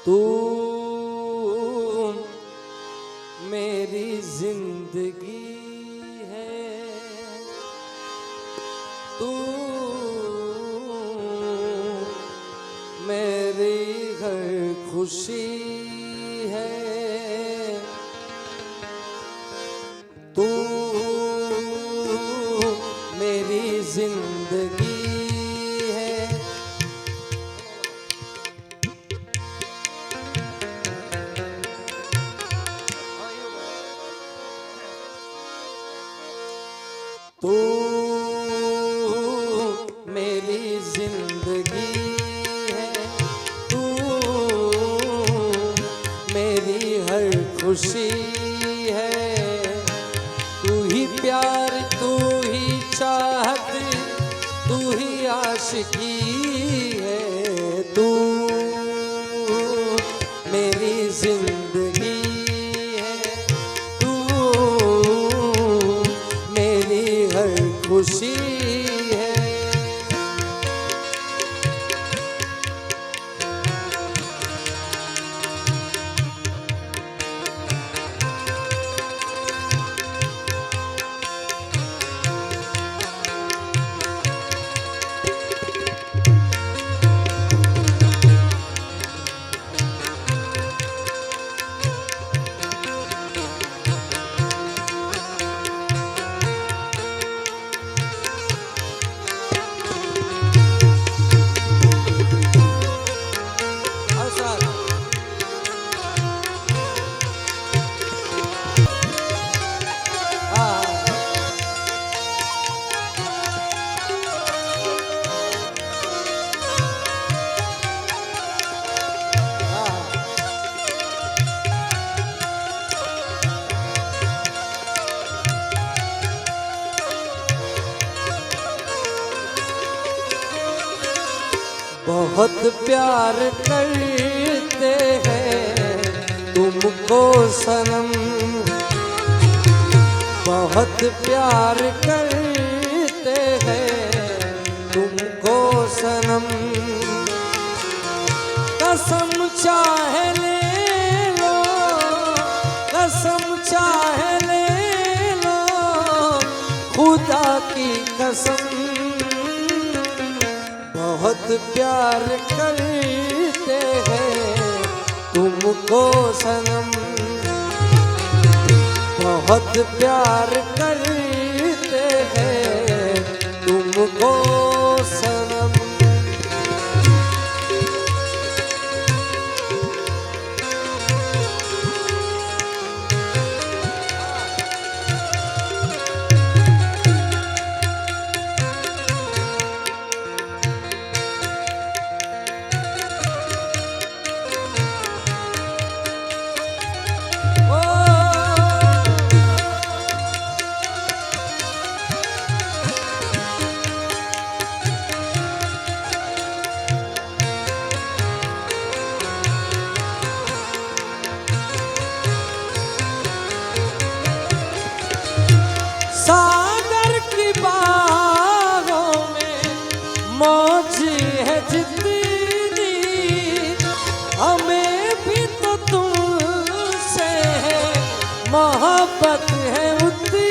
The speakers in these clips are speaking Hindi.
तू मेरी जिंदगी है, तू मेरी हर खुशी है, तू मेरी जिंदगी है। तू मेरी जिंदगी है, तू मेरी हर खुशी है, तू ही प्यार, तू ही चाहत, तू ही आशिकी है, तू मेरी जिंदगी है, तू मेरी हर खुशी है। बहुत प्यार करते हैं तुमको सनम, बहुत प्यार करते हैं तुमको सनम, कसम चाहे ले लो, कसम चाहे ले लो, खुदा की कसम। बहुत प्यार करते हैं तुमको सनम, बहुत प्यार करते हैं तुमको सनम। सागर की बाहों में मौज है जितनी, हमें भी तो तुमसे है मोहब्बत है उतनी।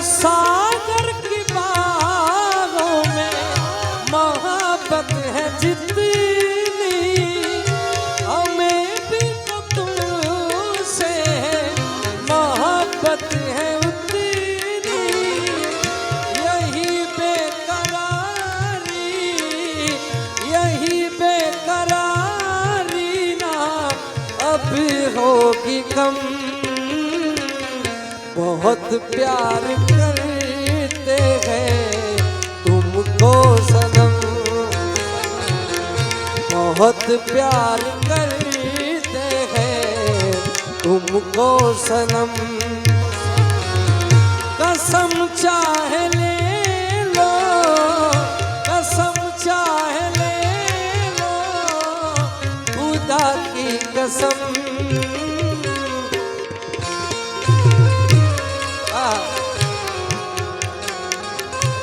सागर की बाहों में मोहब्बत है जितनी, हमें भी तो तुमसे मोहब्बत है उतनी। यही बेकरारी ना अब होगी कम। बहुत प्यार करते हैं तुमको सनम, बहुत प्यार करते हैं तुमको सनम, कसम चाहे ले लो, कसम चाहे ले लो, कसम।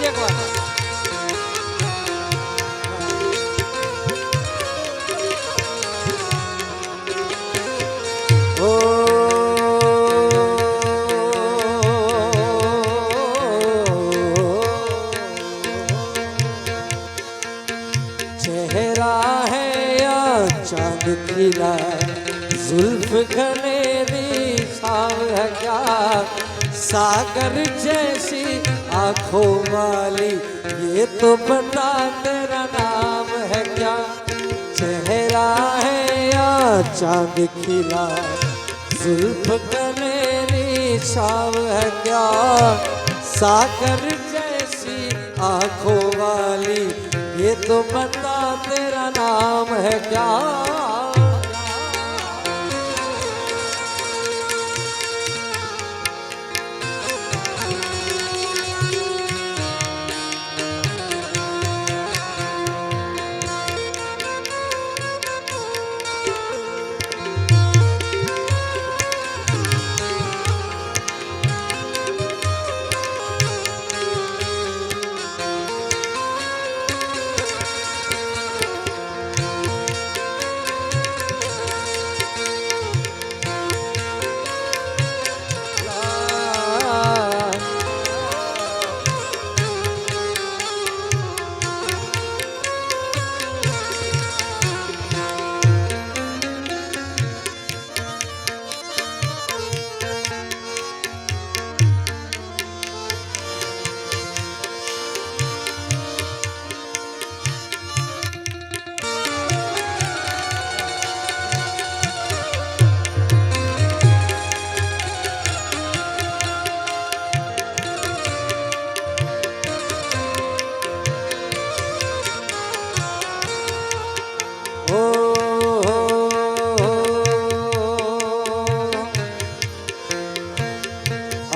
एक बार चेहरा है या चांद खिला, जुल्फ घनेरी छाव है क्या, सागर जैसी आंखों वाली ये तो बता तेरा नाम है क्या। चेहरा है या चांद खिला, जुल्फ घनेरी छाव है क्या, सागर जैसी आंखों वाली ये तो बता तेरा नाम है क्या।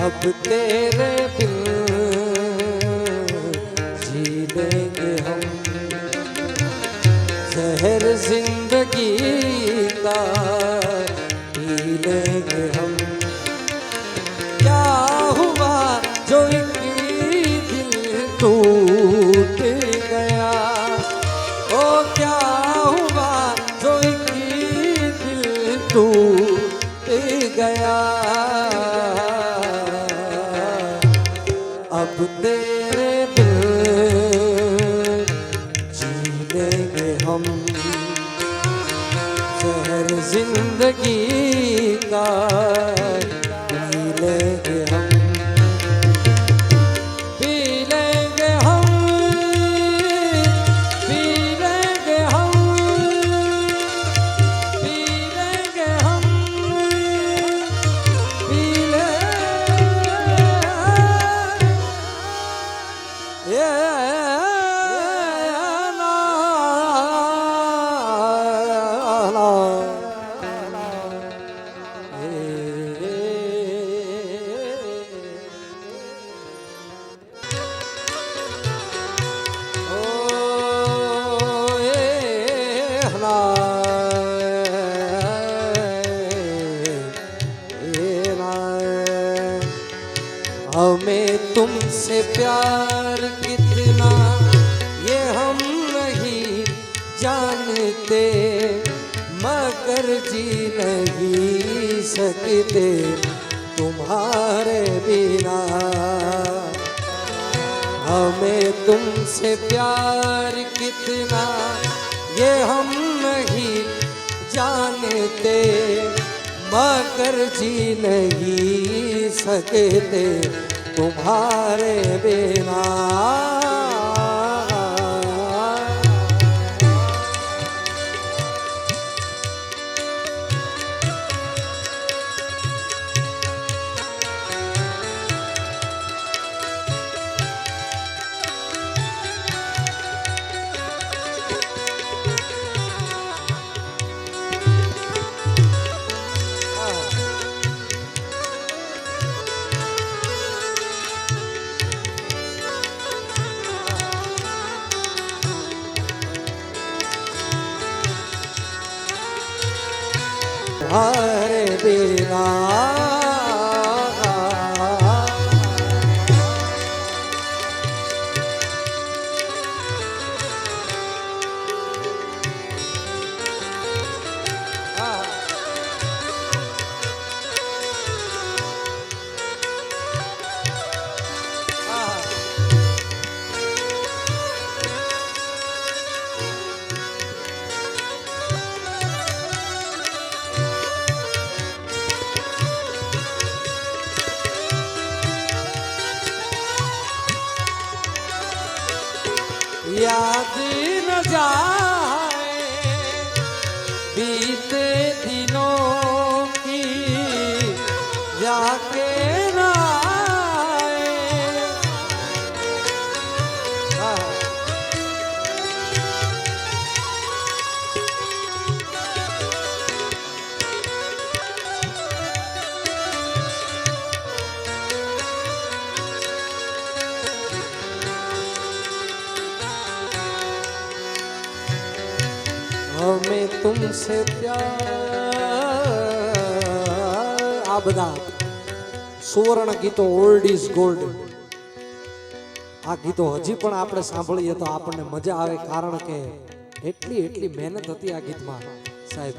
अब तेरे बिन जी लेंगे हम, जहर जिंदगी का पी लेंगे हम। क्या हुआ जो एक दिल टूट गया, ओ क्या हुआ जो एक दिल टूट गया। अब तेरे बिन जी लेंगे हम, जहर जिंदगी का पी लेंगे हम, पी लेंगे हम, पी लेंगे हम, पी लेंगे हम, पी हमें तुमसे प्यार कितना ये हम नहीं जानते, मगर जी नहीं सकते तुम्हारे बिना। हमें तुमसे प्यार कितना ये हम नहीं जानते, मगर जी नहीं सकते तुम्हारे बिना। तुम्हारे बिना याद न जाए बीते दिनों की जाके न आए। हमें तुमसे प्यार आ बधा सुवर्ण गीतो ओल्ड इज गोल्ड आ गीतो हजी पण આપણે સાંભળીએ તો આપણને મજા આવે કારણ કે એટલી મહેનત હતી આ ગીતમાં સાહેબ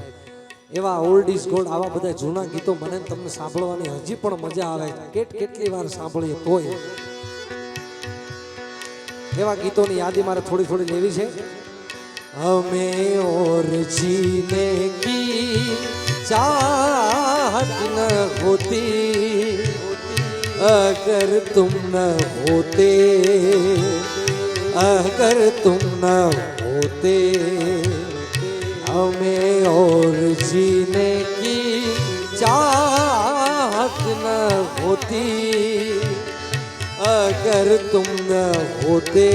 એવા ઓલ્ડ ઇઝ ગોલ્ડ આવા બધા જૂના ગીતો મને તમને સાંભળવાની હજી પણ મજા આવે કેટલી વાર સાંભળીએ તોય એવા ગીતોની યાદી મારે થોડી લેવી છે हमें और जीने की चाहत न होती अगर तुम न होते अगर तुम न होते हमें और जीने की चाहत न होती अगर तुम न होते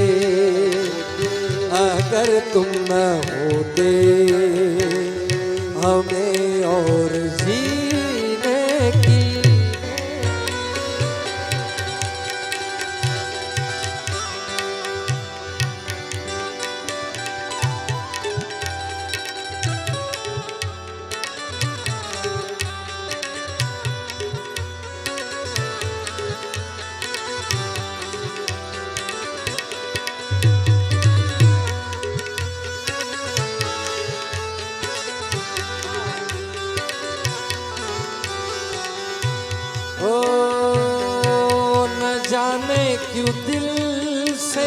अगर तुम न होते हमें और जीने की जाने क्यों दिल से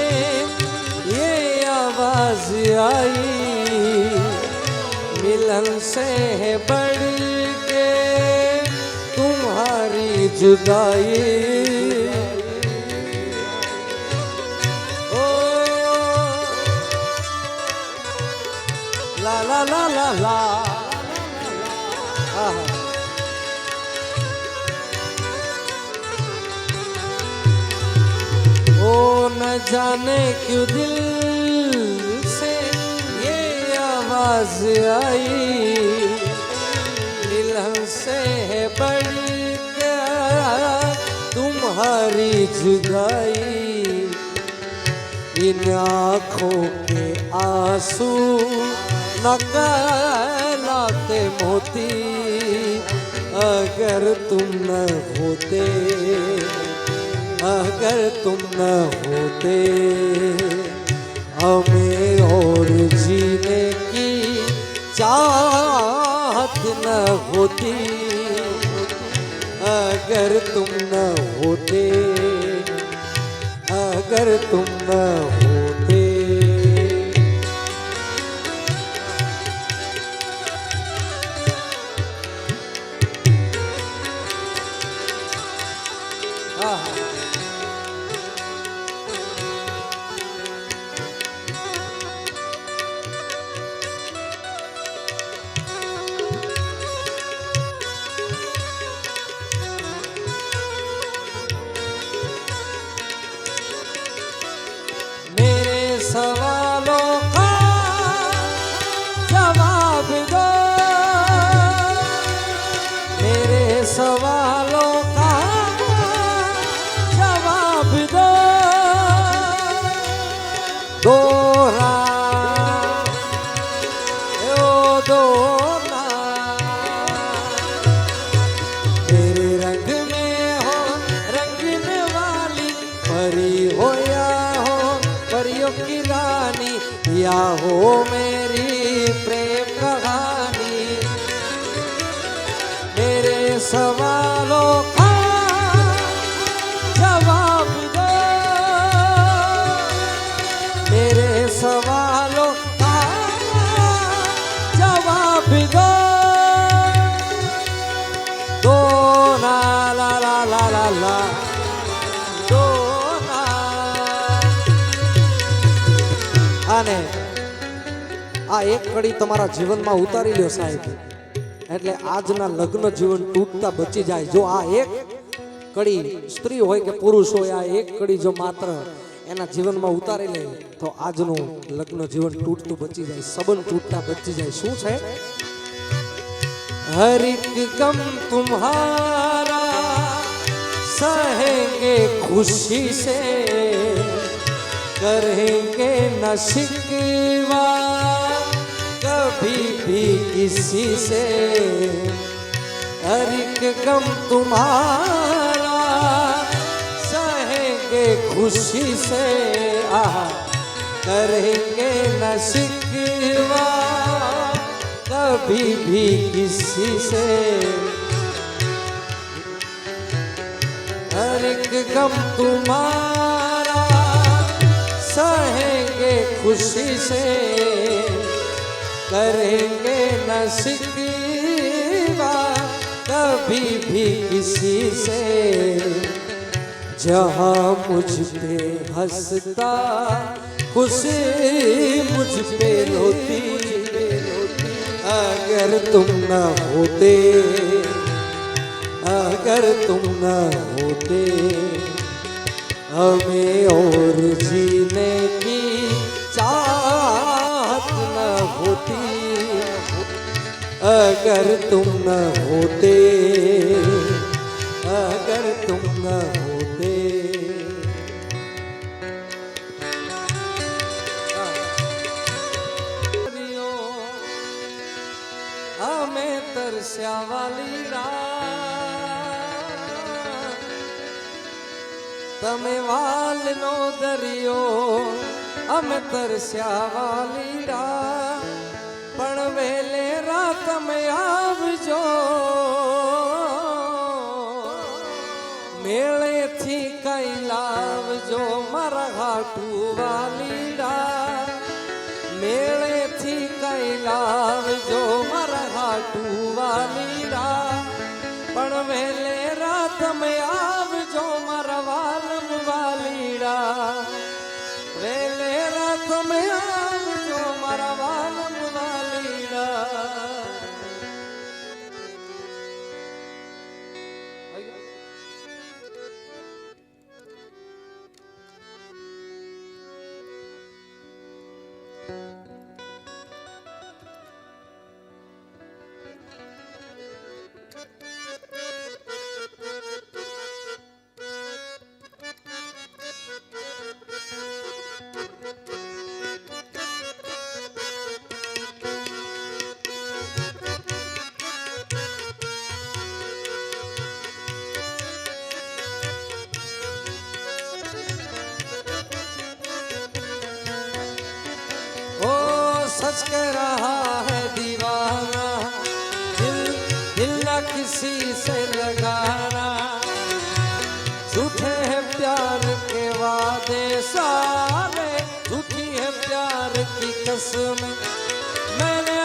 ये आवाज आई मिलन से है बढ़ के तुम्हारी जुदाई ओ ला ला ला ला ला न जाने क्यों दिल से ये आवाज आई मिलन से है बढ़ गया तुम्हारी जुदाई इन आँखों के आंसू न कहलाते मोती अगर तुम न होते अगर तुम न होते हमें और जीने की चाहत न होती अगर तुम न होते अगर तुम न होते मेरे हो या हो परियों की रानी, या हो मेरी प्रेम कहानी, मेरे सवालों का जवाब दो, मेरे सवालों का जवाब दो, दो ना ला ला ला ला ला, दो ना। आने આ એક કડી તમારા જીવનમાં ઉતારી લ્યો સાહેબ, એટલે આજના લગ્ન જીવન તૂટતા બચી જાય. જો આ એક કડી સ્ત્રી હોય કે પુરુષ હોય, આ એક કડી જો માત્ર એના જીવનમાં ઉતારી લે તો આજનું લગ્ન જીવન તૂટતું બચી જાય, સંબંધ તૂટતા બચી જાય. શું છે? हर एक गम तुम्हारा सहेंगे खुशी से, करेंगे न शिकवा कभी भी किसी से, हर एक गम तुम्हारा सहेंगे खुशी से, आहा करेंगे न शिकवा कभी भी किसी से, हर एक गम तुम्हारा सहेंगे खुशी से, करेंगे न शिकवा कभी भी किसी से, जहाँ मुझ पे हंसता खुशी मुझ पे रोती, अगर तुम न होते, अगर तुम न होते, हमें और जीने की चाहत न होती, अगर तुम न होते, अगर तुम न होते. हमें तरस्या वाली तमे वालनो दरियो, અમે તરસ્યા વાલીડા, પણ વેલે રાત તમે આવજો, મેળેથી કઈ લાવજો મારા હાટુ વાલીડા, મેળેથી કઈ લાવજો મારા હાટુ વાલીડા, પણ વેલે રાત તમે આવજો મારા વાલમ વાલીડા, વેલે રાત તમે આવજો મારા વાલમ વાલીડા. सच कह रहा है दीवाना, दिल दिल न किसी से लगाना, झूठे हैं प्यार के वादे सारे, झूठी है प्यार की कसमें मैंने